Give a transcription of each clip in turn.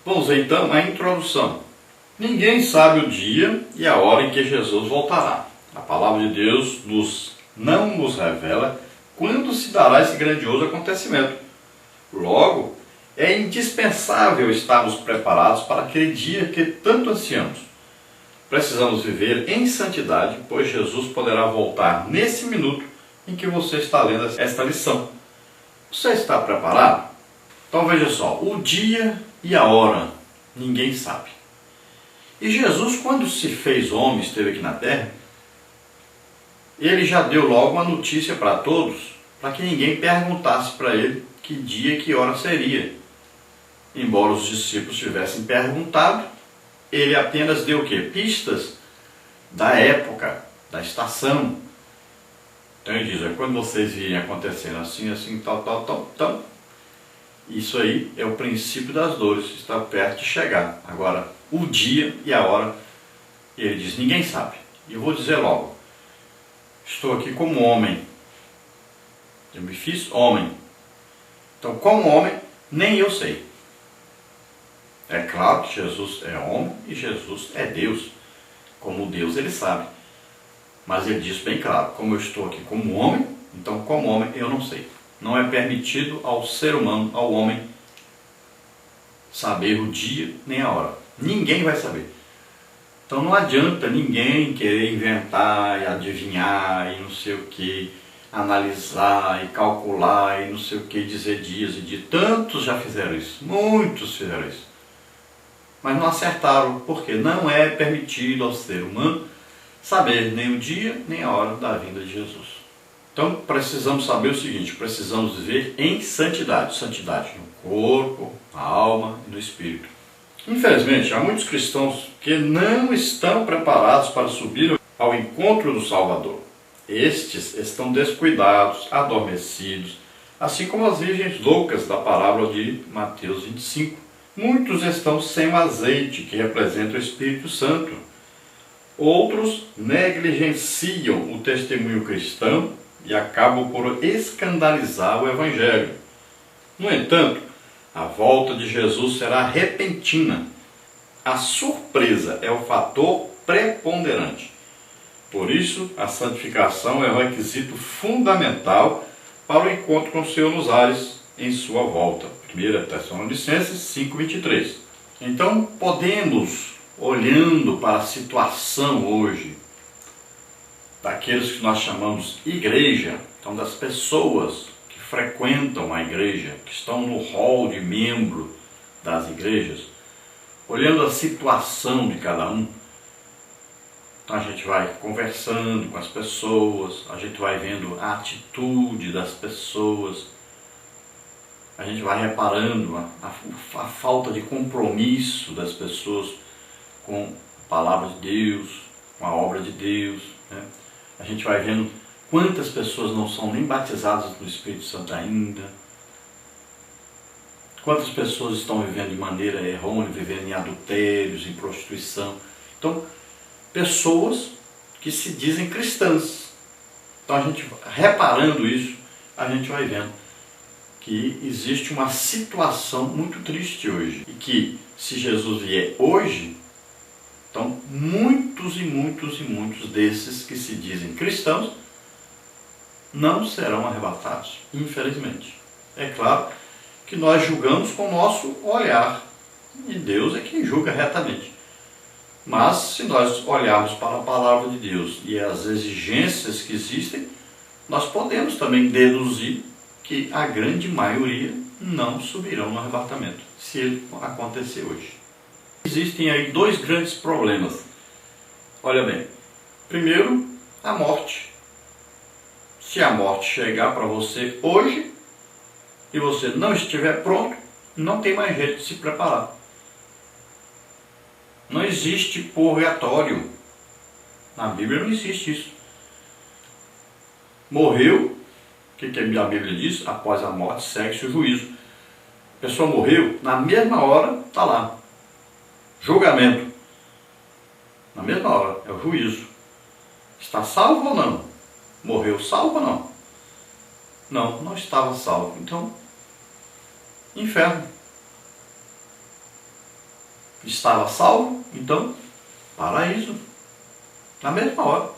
Vamos ver então a introdução. Ninguém sabe o dia e a hora em que Jesus voltará. A palavra de Deus não nos revela quando se dará esse grandioso acontecimento. Logo, é indispensável estarmos preparados para aquele dia que tanto ansiamos. Precisamos viver em santidade, pois Jesus poderá voltar nesse minuto em que você está lendo esta lição. Você está preparado? Então veja só, o dia e a hora ninguém sabe. E Jesus, quando se fez homem, esteve aqui na terra, ele já deu logo uma notícia para todos, para que ninguém perguntasse para ele que dia e que hora seria. Embora os discípulos tivessem perguntado, ele apenas deu o quê? Pistas da época, da estação. Então ele diz, quando vocês virem acontecendo assim, assim, tal, isso aí é o princípio das dores, está perto de chegar. Agora, o dia e a hora, ele diz, ninguém sabe. E eu vou dizer logo, estou aqui como homem. Eu me fiz homem. Então, como homem, nem eu sei. É claro que Jesus é homem e Jesus é Deus. Como Deus, ele sabe. Mas ele diz bem claro, como eu estou aqui como homem, então como homem eu não sei. Não é permitido ao ser humano, ao homem, saber o dia nem a hora. Ninguém vai saber. Então não adianta ninguém querer inventar e adivinhar e não sei o que, analisar e calcular e não sei o que, dizer dias e dias. Tantos já fizeram isso, muitos fizeram isso. Mas não acertaram, porque não é permitido ao ser humano saber nem o dia nem a hora da vinda de Jesus. Então precisamos saber o seguinte, precisamos viver em santidade. Santidade no corpo, na alma e no espírito. Infelizmente, há muitos cristãos que não estão preparados para subir ao encontro do Salvador. Estes estão descuidados, adormecidos, assim como as virgens loucas da parábola de Mateus 25. Muitos estão sem o azeite, que representa o Espírito Santo. Outros negligenciam o testemunho cristão e acabam por escandalizar o Evangelho. No entanto, a volta de Jesus será repentina. A surpresa é o fator preponderante. Por isso, a santificação é um requisito fundamental para o encontro com o Senhor nos ares em sua volta. 1 Tessalonicenses 5:23. Então, podemos, olhando para a situação hoje, daqueles que nós chamamos igreja, então das pessoas que frequentam a igreja, que estão no hall de membro das igrejas, olhando a situação de cada um, então a gente vai conversando com as pessoas, a gente vai vendo a atitude das pessoas, a gente vai reparando a falta de compromisso das pessoas com a palavra de Deus, com a obra de Deus, né? A gente vai vendo quantas pessoas não são nem batizadas no Espírito Santo ainda, quantas pessoas estão vivendo de maneira errônea, vivendo em adultérios, em prostituição. Então, pessoas que se dizem cristãs. Então, a gente reparando isso, a gente vai vendo que existe uma situação muito triste hoje. E que, se Jesus vier hoje, então muitos e muitos e muitos desses que se dizem cristãos não serão arrebatados, infelizmente. É claro que nós julgamos com o nosso olhar, e Deus é quem julga retamente. Mas se nós olharmos para a palavra de Deus e as exigências que existem, nós podemos também deduzir que a grande maioria não subirão no arrebatamento, se ele acontecer hoje. Existem aí dois grandes problemas. Olha bem, primeiro, a morte. Se a morte chegar para você hoje e você não estiver pronto, não tem mais jeito de se preparar. Não existe purgatório. Na Bíblia não existe isso. Morreu, o que a Bíblia diz? Após a morte segue-se o juízo. A pessoa morreu, na mesma hora está lá. Julgamento. Na mesma hora, é o juízo. Está salvo ou não? Morreu salvo ou não? Não, não estava salvo. Então, inferno. estava salvo, então, paraíso. Na mesma hora.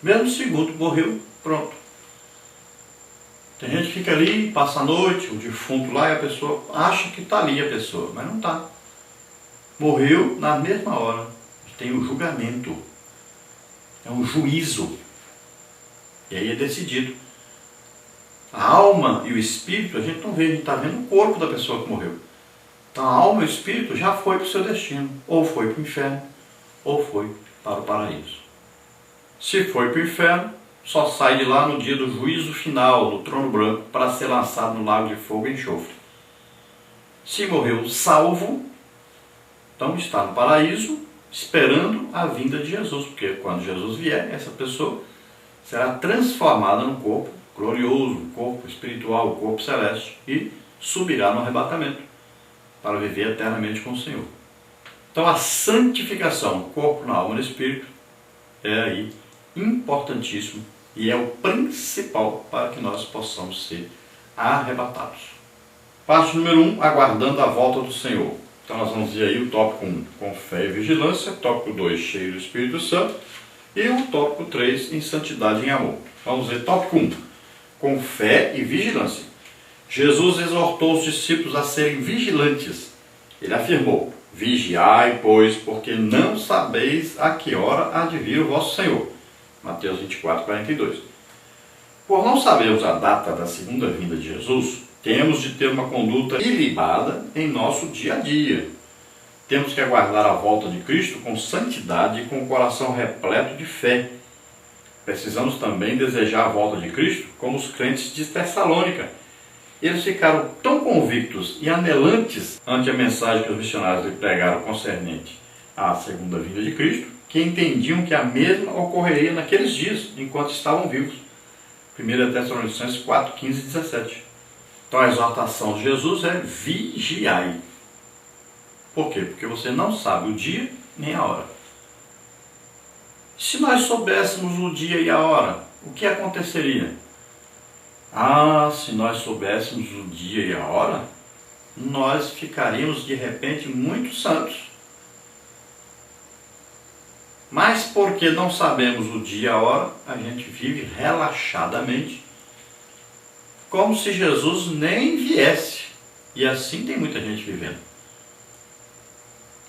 Mesmo segundo, morreu, pronto. Tem gente que fica ali, passa a noite, o defunto lá, e a pessoa acha que está ali a pessoa, mas não está. Morreu na mesma hora. Tem o julgamento. É um juízo. E aí é decidido. A alma e o espírito, a gente não vê, a gente está vendo o corpo da pessoa que morreu. Então a alma e o espírito já foi para o seu destino. Ou foi para o inferno, ou foi para o paraíso. Se foi para o inferno, só sai de lá no dia do juízo final, do trono branco, para ser lançado no lago de fogo e enxofre. Se morreu salvo, então está no paraíso, esperando a vinda de Jesus, porque quando Jesus vier, essa pessoa será transformada no corpo glorioso, no corpo espiritual, o corpo celeste, e subirá no arrebatamento, para viver eternamente com o Senhor. Então a santificação, corpo, na alma e no espírito, é aí importantíssimo e é o principal para que nós possamos ser arrebatados. Passo número 1, aguardando a volta do Senhor. Então nós vamos ver aí o tópico 1, com fé e vigilância, tópico 2, cheio do Espírito Santo, e o tópico 3, em santidade e em amor. Vamos ver tópico 1, com fé e vigilância. Jesus exortou os discípulos a serem vigilantes. Ele afirmou: vigiai, pois, porque não sabeis a que hora há de vir o vosso Senhor. Mateus 24, 42. Por não sabermos a data da segunda vinda de Jesus, temos de ter uma conduta ilibada em nosso dia a dia. Temos que aguardar a volta de Cristo com santidade e com o coração repleto de fé. Precisamos também desejar a volta de Cristo como os crentes de Tessalônica. Eles ficaram tão convictos e anelantes ante a mensagem que os missionários lhe pregaram concernente à segunda vinda de Cristo, que entendiam que a mesma ocorreria naqueles dias, enquanto estavam vivos. 1 Tessalonicenses 4, 15 e 17. Então a exortação de Jesus é vigiai. Por quê? Porque você não sabe o dia nem a hora. Se nós soubéssemos o dia e a hora, o que aconteceria? Se nós soubéssemos o dia e a hora, nós ficaríamos de repente muito santos. Mas porque não sabemos o dia e a hora, a gente vive relaxadamente, como se Jesus nem viesse. E assim tem muita gente vivendo.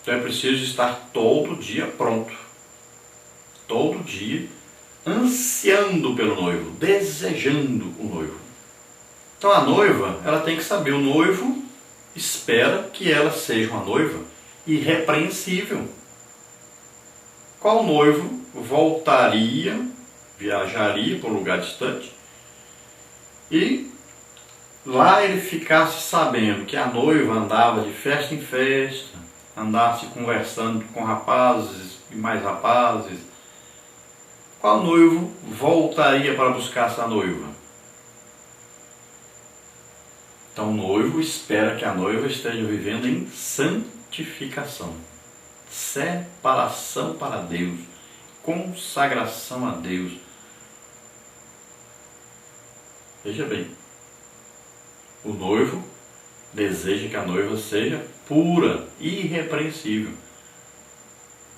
Então é preciso estar todo dia pronto. Todo dia ansiando pelo noivo, desejando o noivo. Então a noiva, ela tem que saber, o noivo espera que ela seja uma noiva irrepreensível. Qual noivo voltaria, viajaria para um lugar distante e lá ele ficasse sabendo que a noiva andava de festa em festa, andasse conversando com rapazes e mais rapazes? Qual noivo voltaria para buscar essa noiva? Então o noivo espera que a noiva esteja vivendo em santificação, separação para Deus, consagração a Deus. Veja bem, o noivo deseja que a noiva seja pura, irrepreensível.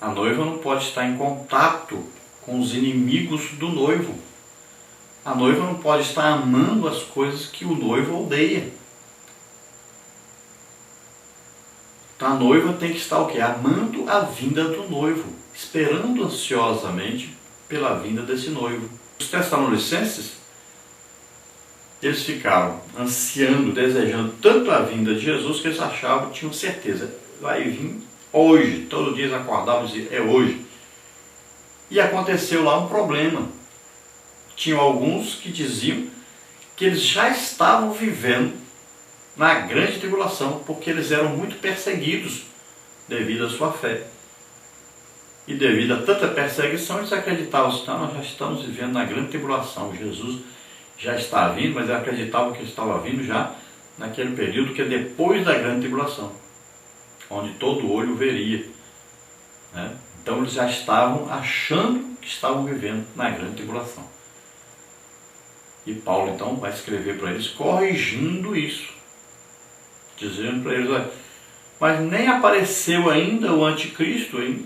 A noiva não pode estar em contato com os inimigos do noivo. A noiva não pode estar amando as coisas que o noivo odeia. Então a noiva tem que estar o quê? Amando a vinda do noivo, esperando ansiosamente pela vinda desse noivo. Os Tessalonicenses, eles ficaram ansiando, desejando tanto a vinda de Jesus que eles achavam, tinham certeza, vai vir hoje. Todo dia eles acordavam e diziam, é hoje. E aconteceu lá um problema. Tinham alguns que diziam que eles já estavam vivendo na grande tribulação, porque eles eram muito perseguidos devido à sua fé. E devido a tanta perseguição, eles acreditavam que nós já estamos vivendo na grande tribulação. Jesus já está vindo, mas eles acreditavam que ele estava vindo já naquele período que é depois da grande tribulação, onde todo olho veria, né? Então eles já estavam achando que estavam vivendo na grande tribulação. E Paulo então vai escrever para eles corrigindo isso, dizendo para eles, olha, mas nem apareceu ainda o anticristo, hein?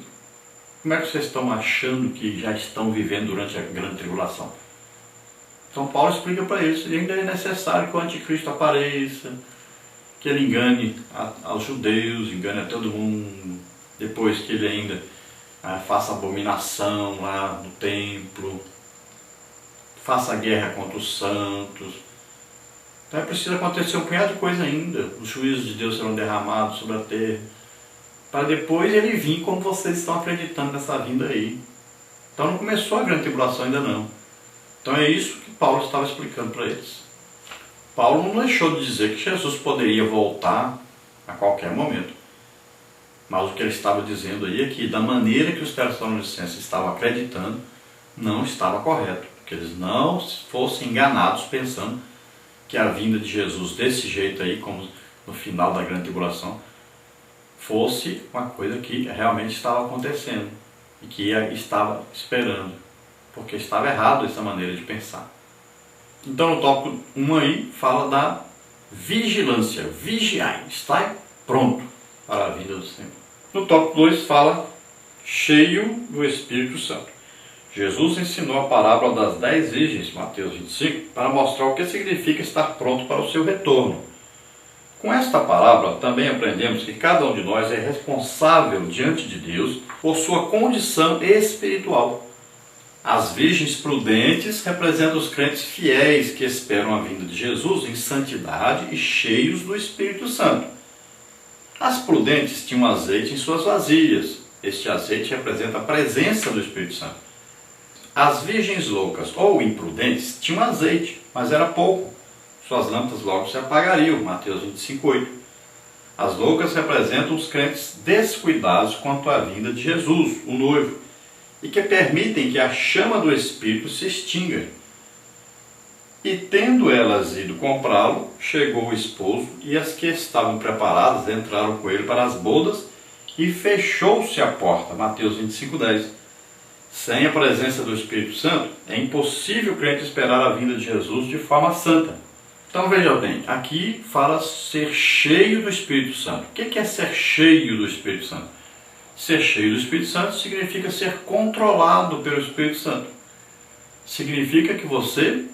Como é que vocês estão achando que já estão vivendo durante a grande tribulação? Então Paulo explica para eles, e ainda é necessário que o anticristo apareça, que ele engane aos judeus, engane a todo mundo, depois que ele ainda faça abominação lá no templo, faça guerra contra os santos. Então é preciso acontecer um punhado de coisa ainda. Os juízos de Deus serão derramados sobre a terra, para depois ele vir como vocês estão acreditando nessa vinda aí. Então não começou a grande tribulação ainda não. Então é isso que Paulo estava explicando para eles. Paulo não deixou de dizer que Jesus poderia voltar a qualquer momento. Mas o que ele estava dizendo aí é que da maneira que os tessalonicenses estavam acreditando, não estava correto. Que eles não fossem enganados pensando que a vinda de Jesus desse jeito aí, como no final da grande tribulação, fosse uma coisa que realmente estava acontecendo e que estava esperando, porque estava errado essa maneira de pensar. Então no tópico 1 aí fala da vigilância, vigiai, está pronto para a vinda do Senhor. No tópico 2 fala cheio do Espírito Santo. Jesus ensinou a parábola das 10 virgens, Mateus 25, para mostrar o que significa estar pronto para o seu retorno. Com esta parábola também aprendemos que cada um de nós é responsável diante de Deus por sua condição espiritual. As virgens prudentes representam os crentes fiéis que esperam a vinda de Jesus em santidade e cheios do Espírito Santo. As prudentes tinham azeite em suas vasilhas. Este azeite representa a presença do Espírito Santo. As virgens loucas ou imprudentes tinham azeite, mas era pouco. Suas lâmpadas logo se apagariam, Mateus 25:8. As loucas representam os crentes descuidados quanto à vinda de Jesus, o noivo, e que permitem que a chama do Espírito se extinga. E tendo elas ido comprá-lo, chegou o esposo, e as que estavam preparadas entraram com ele para as bodas, e fechou-se a porta, Mateus 25:10. Sem a presença do Espírito Santo, é impossível o crente esperar a vinda de Jesus de forma santa. Então veja bem, aqui fala ser cheio do Espírito Santo. O que é ser cheio do Espírito Santo? Ser cheio do Espírito Santo significa ser controlado pelo Espírito Santo. Significa que você,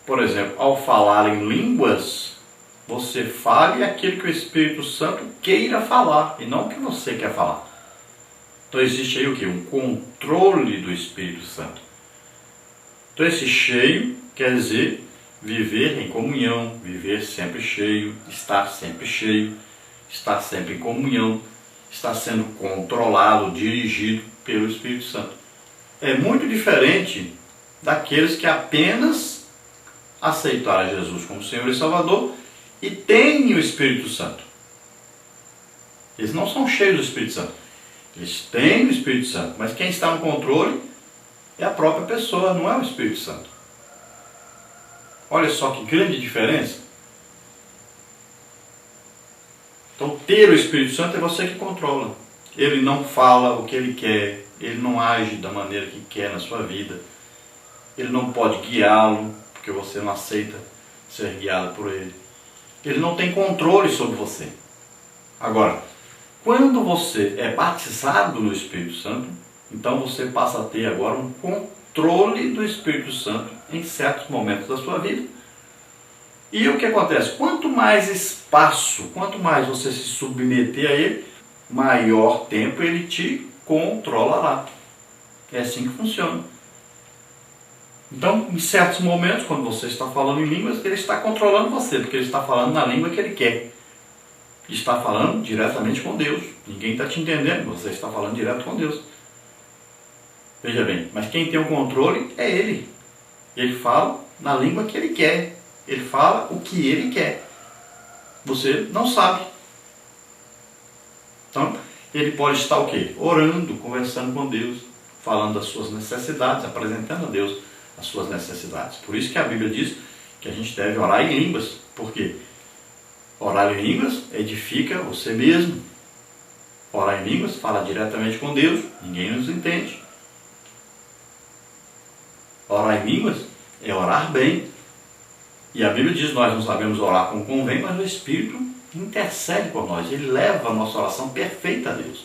por exemplo, ao falar em línguas, você fale aquilo que o Espírito Santo queira falar e não o que você quer falar. Então existe aí o quê? Um controle do Espírito Santo. Então esse cheio quer dizer viver em comunhão, viver sempre cheio, estar sempre em comunhão, estar sendo controlado, dirigido pelo Espírito Santo. É muito diferente daqueles que apenas aceitaram Jesus como Senhor e Salvador e têm o Espírito Santo. Eles não são cheios do Espírito Santo. Eles têm o Espírito Santo, mas quem está no controle é a própria pessoa, não é o Espírito Santo. Olha só que grande diferença. Então, ter o Espírito Santo é você que controla. Ele não fala o que ele quer, ele não age da maneira que quer na sua vida. Ele não pode guiá-lo, porque você não aceita ser guiado por ele. Ele não tem controle sobre você. Agora, quando você é batizado no Espírito Santo, então você passa a ter agora um controle do Espírito Santo em certos momentos da sua vida. E o que acontece? Quanto mais espaço, quanto mais você se submeter a ele, maior tempo ele te controlará. É assim que funciona. Então, em certos momentos, quando você está falando em línguas, ele está controlando você, porque ele está falando na língua que ele quer. Está falando diretamente com Deus. Ninguém está te entendendo, você está falando direto com Deus. Veja bem, mas quem tem o controle é ele. Ele fala na língua que ele quer. Ele fala o que ele quer. Você não sabe. Então, ele pode estar o quê? Orando, conversando com Deus, falando das suas necessidades, apresentando a Deus as suas necessidades. Por isso que a Bíblia diz que a gente deve orar em línguas. Por quê? Orar em línguas edifica você mesmo. Orar em línguas fala diretamente com Deus, ninguém nos entende. Orar em línguas é orar bem. E a Bíblia diz, nós não sabemos orar como convém, mas o Espírito intercede por nós, Ele leva a nossa oração perfeita a Deus.